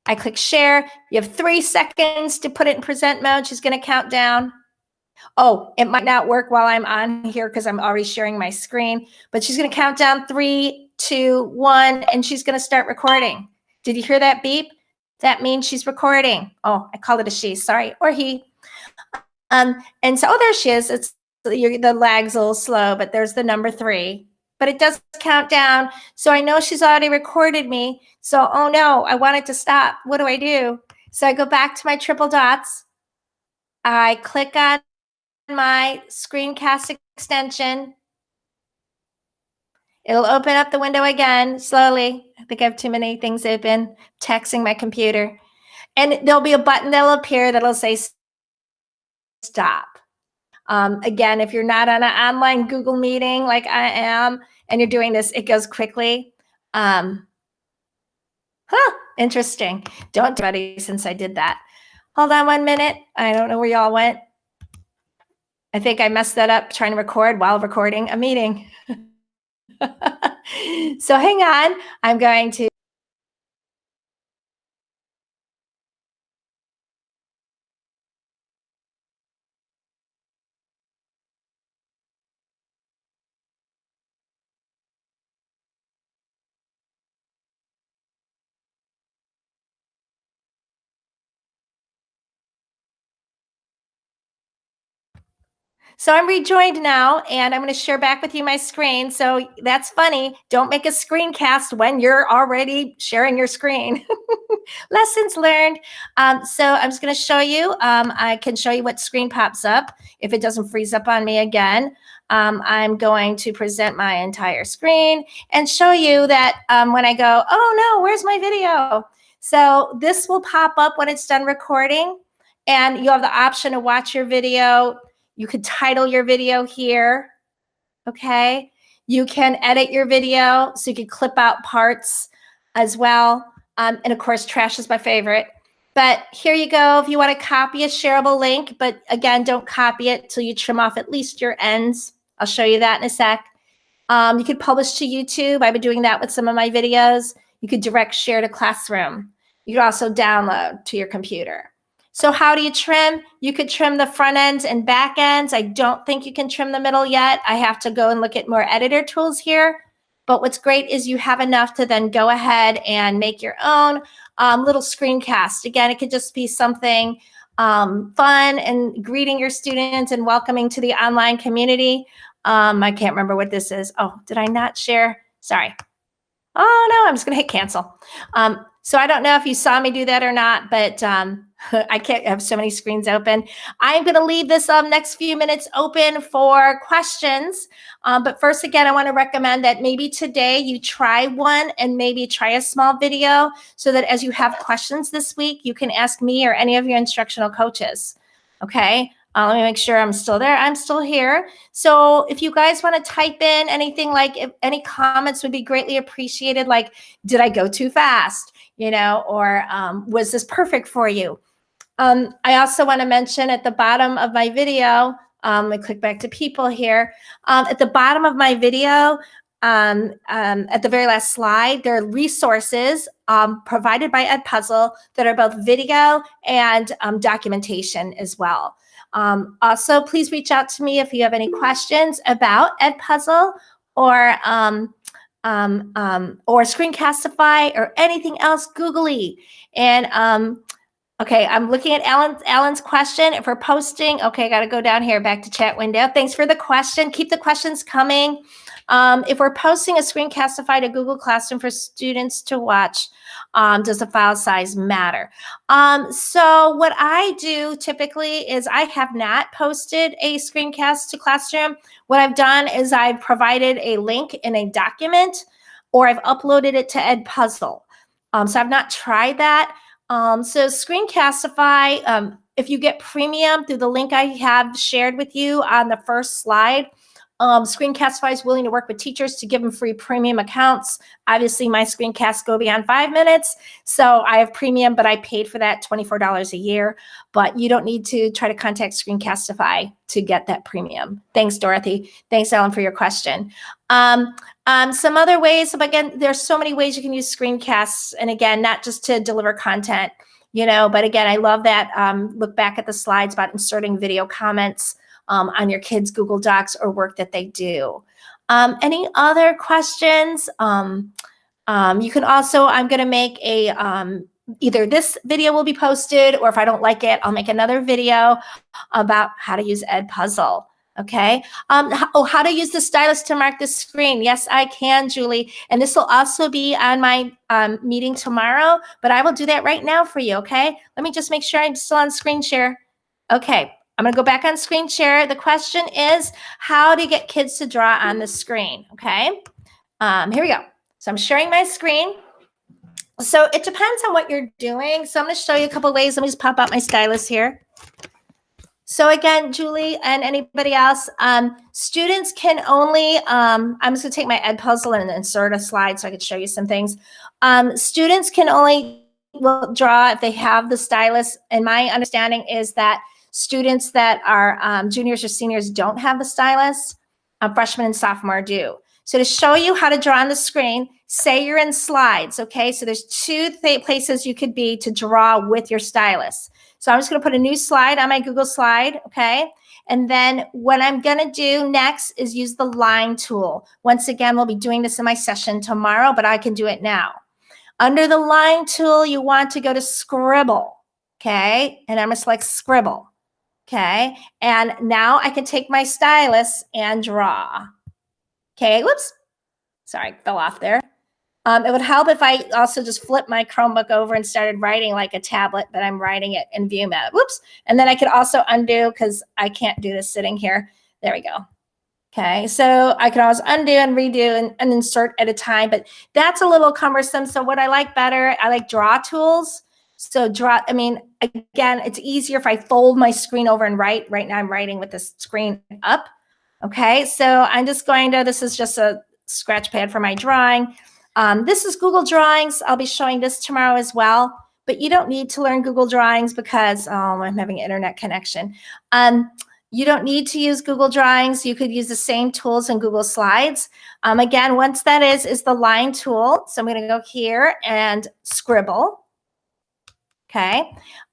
I click share. You have 3 seconds to put it in present mode. She's going to count down. Oh, it might not work while I'm on here because I'm already sharing my screen, but she's going to count down 3, 2, 1, and she's going to start recording. Did you hear that beep? That means she's recording. Oh, I called it a she, sorry, or he. And so, oh, there she is. The lag's a little slow, but there's the number 3. But it does count down. So I know she's already recorded me. So, oh no, I want it to stop. What do I do? So I go back to my triple dots. I click on my Screencast extension. It'll open up the window again slowly. I think I have too many things open, texting my computer. And there'll be a button that'll appear that'll say stop. Again, if you're not on an online Google meeting like I am, and you're doing this, it goes quickly. Interesting. Don't do it since I did that. Hold on 1 minute. I don't know where y'all went. I think I messed that up trying to record while recording a meeting. So hang on. I'm going to. So I'm rejoined now, and I'm going to share back with you my screen. So that's funny. Don't make a screencast when you're already sharing your screen. Lessons learned. So I'm just going to show you. I can show you what screen pops up if it doesn't freeze up on me again. I'm going to present my entire screen and show you that when I go, oh no, where's my video? So this will pop up when it's done recording, and you have the option to watch your video. You could title your video here, okay? You can edit your video, so you can clip out parts as well. And of course, trash is my favorite. But here you go. If you want to copy a shareable link, but again, don't copy it till you trim off at least your ends. I'll show you that in a sec. You could publish to YouTube. I've been doing that with some of my videos. You could direct share to Classroom. You could also download to your computer. So how do you trim? You could trim the front ends and back ends. I don't think you can trim the middle yet. I have to go and look at more editor tools here. But what's great is you have enough to then go ahead and make your own little screencast. Again, it could just be something fun and greeting your students and welcoming to the online community. I can't remember what this is. Oh, did I not share? Sorry. Oh, no, I'm just going to hit cancel. So I don't know if you saw me do that or not, but I can't have so many screens open. I'm going to leave this next few minutes open for questions. But first, again, I want to recommend that maybe today you try one and maybe try a small video so that as you have questions this week, you can ask me or any of your instructional coaches. Okay. Let me make sure I'm still there. I'm still here. So if you guys want to type in anything, like if any comments would be greatly appreciated. Like, did I go too fast? You know, or was this perfect for you? I also want to mention at the bottom of my video, I click back to people here. At the bottom of my video, at the very last slide, there are resources provided by Edpuzzle that are both video and documentation as well. Also, please reach out to me if you have any questions about Edpuzzle or Screencastify or anything else googly. And okay, I'm looking at Alan's question. If we're posting, okay, I got to go down here back to chat window. Thanks for the question. Keep the questions coming. If we're posting a Screencastify to Google Classroom for students to watch, does the file size matter? So what I do typically is I have not posted a screencast to Classroom. What I've done is I've provided a link in a document or I've uploaded it to Edpuzzle. So I've not tried that. So Screencastify, if you get premium through the link I have shared with you on the first slide, Screencastify is willing to work with teachers to give them free premium accounts. Obviously, my screencasts go beyond 5 minutes, so I have premium, but I paid for that $24 a year. But you don't need to try to contact Screencastify to get that premium. Thanks, Dorothy. Thanks, Ellen, for your question. Some other ways, but again, there's so many ways you can use screencasts, and again, not just to deliver content, you know, but again, I love that. Look back at the slides about inserting video comments on your kids' Google Docs or work that they do. Any other questions? You can also, I'm going to make a, either this video will be posted, or if I don't like it, I'll make another video about how to use Edpuzzle. Okay. How to use the stylus to mark the screen. Yes, I can, Julie. And this will also be on my meeting tomorrow, but I will do that right now for you. Okay. Let me just make sure I'm still on screen share. Okay. I'm going to go back on screen share. The question is how to get kids to draw on the screen. Okay. Here we go. So I'm sharing my screen. So it depends on what you're doing. So I'm going to show you a couple of ways. Let me just pop out my stylus here. So again, Julie and anybody else, students can only, I'm just going to take my Edpuzzle and insert a slide so I could show you some things. Students can only draw if they have the stylus. And my understanding is that students that are juniors or seniors don't have the stylus. Freshmen and sophomore do. So to show you how to draw on the screen, say you're in slides, okay? So there's two places you could be to draw with your stylus. So I'm just going to put a new slide on my Google slide, okay? And then what I'm going to do next is use the line tool. Once again, we'll be doing this in my session tomorrow, but I can do it now. Under the line tool, you want to go to Scribble, okay? And I'm going to select Scribble, okay? And now I can take my stylus and draw. Okay, whoops. Sorry, fell off there. It would help if I also just flipped my Chromebook over and started writing like a tablet, but I'm writing it in view mode. Whoops. And then I could also undo because I can't do this sitting here. There we go. Okay, so I can always undo and redo and insert at a time, but that's a little cumbersome. So what I like better, I like draw tools. So draw, I mean, again, it's easier if I fold my screen over and write. Right now I'm writing with the screen up. Okay, so I'm just going to, this is just a scratch pad for my drawing. This is Google Drawings. I'll be showing this tomorrow as well, but you don't need to learn Google Drawings because I'm having an internet connection. You don't need to use Google Drawings. You could use the same tools in Google Slides. Again, once that is the line tool. So I'm going to go here and scribble. Okay,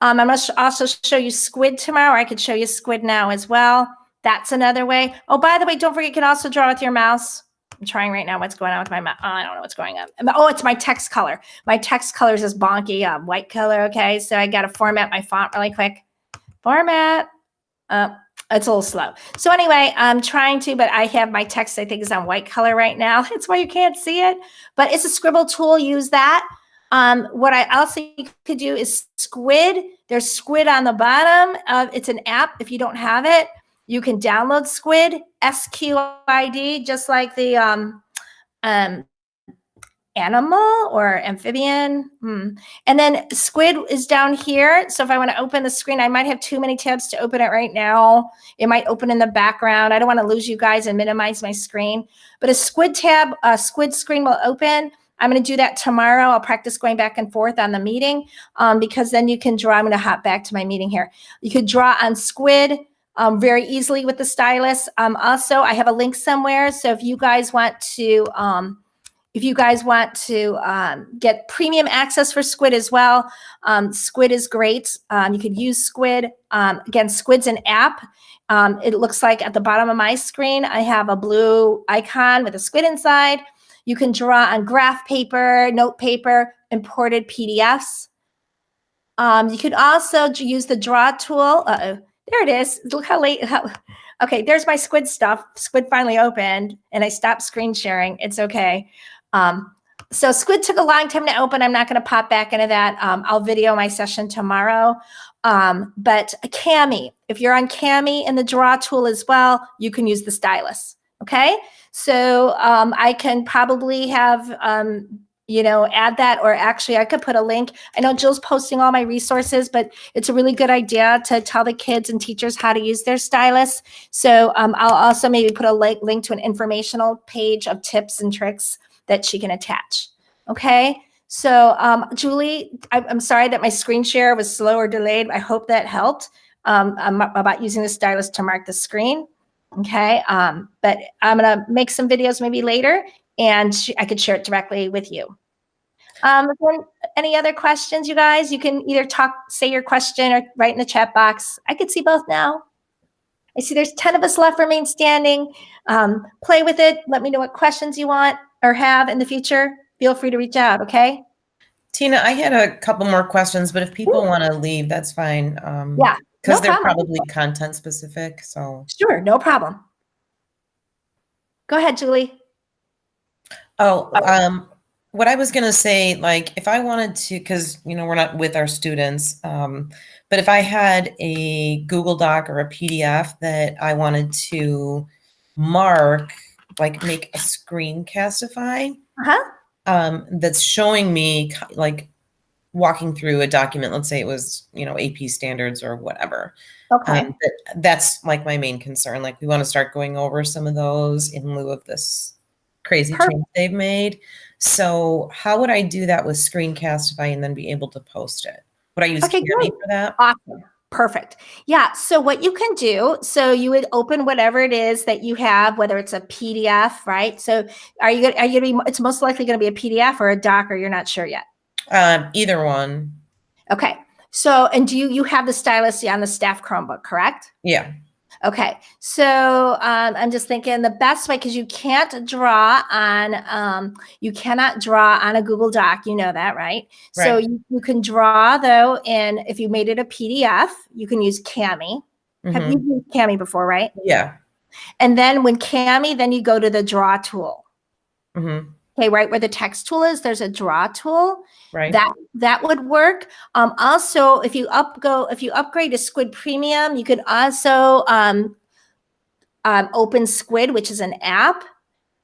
I'm going to also show you Squid tomorrow. Or I could show you Squid now as well. That's another way. Oh, by the way, don't forget you can also draw with your mouse. I'm trying right now what's going on with my mouse. Oh, I don't know what's going on. Oh, it's my text color. My text color is this bonky white color, okay? So I got to format my font really quick. Format. It's a little slow. So anyway, I'm trying to, but I have my text, I think, is on white color right now. That's why you can't see it. But it's a scribble tool. Use that. What I also could do is Squid. There's Squid on the bottom. It's an app. If you don't have it, you can download Squid, SQID, just like the animal or amphibian. And then Squid is down here. So if I want to open the screen, I might have too many tabs to open it right now. It might open in the background. I don't want to lose you guys and minimize my screen. But a Squid tab, a Squid screen will open. I'm going to do that tomorrow. I'll practice going back and forth on the meeting because then you can draw. I'm going to hop back to my meeting here. You could draw on Squid very easily with the stylus. Also, I have a link somewhere. So if you guys want to get premium access for Squid as well, Squid is great. You could use Squid. Again, Squid's an app. It looks like at the bottom of my screen, I have a blue icon with a squid inside. You can draw on graph paper, note paper, imported PDFs. You could also use the draw tool. There it is. Look how late. Okay, there's my Squid stuff. Squid finally opened, and I stopped screen sharing. It's okay. So Squid took a long time to open. I'm not going to pop back into that. I'll video my session tomorrow. But Cami, if you're on Cami in the draw tool as well, you can use the stylus. Okay, so I can probably have add that, or actually I could put a link. I know Jill's posting all my resources, but it's a really good idea to tell the kids and teachers how to use their stylus. So I'll also maybe put a link to an informational page of tips and tricks that she can attach. Okay. So Julie, I'm sorry that my screen share was slow or delayed. I hope that helped about using the stylus to mark the screen. Okay. But I'm going to make some videos maybe later, and I could share it directly with you. Any other questions, you guys? You can either say your question, or write in the chat box. I could see both now. I see there's 10 of us left remain standing. Play with it. Let me know what questions you want or have in the future. Feel free to reach out, okay?
Tina, I had a couple more questions, but if people want to leave, that's fine.
Yeah,
because they're probably content specific. So
sure, no problem. Go ahead, Julie.
What I was going to say, like, if I wanted to, because, we're not with our students, but if I had a Google Doc or a PDF that I wanted to mark, like make a Screencastify, that's showing me, like, walking through a document, let's say it was, AP standards or whatever.
Okay.
That's like my main concern. Like, we want to start going over some of those in lieu of this crazy change they've made. So how would I do that with Screencastify and then be able to post it? Would I use Cami for that?
Awesome. Perfect. Yeah. So what you can do, so you would open whatever it is that you have, whether it's a PDF, right? So are you going to be, it's most likely going to be a PDF or a doc, or you're not sure yet?
Either one.
Okay. So, and do you have the stylus on the staff Chromebook, correct?
Yeah.
Okay. So I'm just thinking the best way, because you cannot draw on a Google Doc. You know that, right? So you can draw, though, and if you made it a PDF, you can use Cami. Have you used Cami before, right?
Yeah.
And then then you go to the draw tool. Okay, right where the text tool is, there's a draw tool.
Right.
That would work. Also, if you upgrade to Squid Premium, you could also open Squid, which is an app,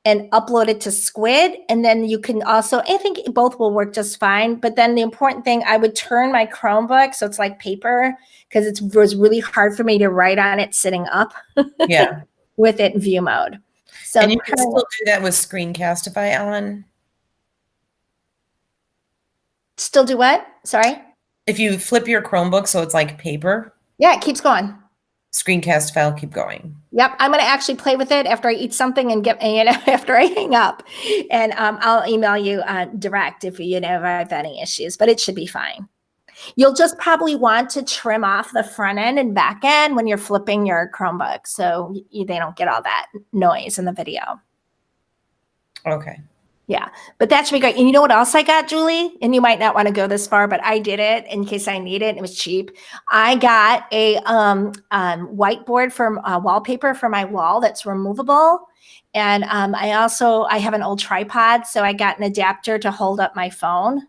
and upload it to Squid. And then you can also, I think both will work just fine. But then the important thing, I would turn my Chromebook so it's like paper, because it was really hard for me to write on it sitting up.
Yeah.
With it in view mode. So,
and you can still do that with Screencastify on?
Still do what? Sorry?
If you flip your Chromebook so it's like paper.
Yeah, it keeps going.
Screencastify will keep going.
Yep. I'm going to actually play with it after I eat something and after I hang up. And I'll email you direct if I have any issues, but it should be fine. You'll just probably want to trim off the front end and back end when you're flipping your Chromebook, so they don't get all that noise in the video.
Okay.
Yeah, but that should be great. And you know what else I got, Julie? And you might not want to go this far, but I did it in case I need it. It was cheap. I got a whiteboard for wallpaper for my wall that's removable. And I have an old tripod, so I got an adapter to hold up my phone.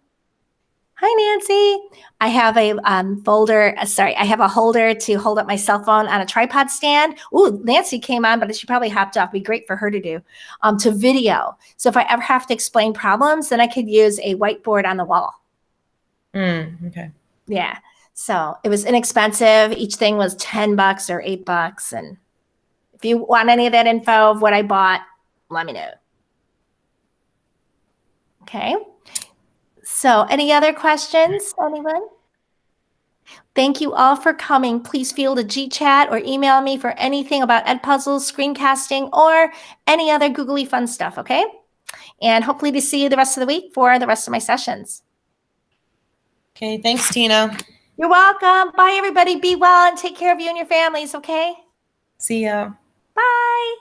Hi, Nancy. I have a I have a holder to hold up my cell phone on a tripod stand. Ooh, Nancy came on, but she probably hopped off. Be great for her to do, to video. So if I ever have to explain problems, then I could use a whiteboard on the wall.
Okay.
Yeah. So it was inexpensive. Each thing was $10 or $8. And if you want any of that info of what I bought, let me know. Okay. So any other questions, anyone? Thank you all for coming. Please feel to G-chat or email me for anything about Edpuzzle, screencasting, or any other googly fun stuff, okay? And hopefully to see you the rest of the week for the rest of my sessions.
Okay, thanks, Tina.
You're welcome. Bye, everybody. Be well and take care of you and your families, okay?
See ya.
Bye.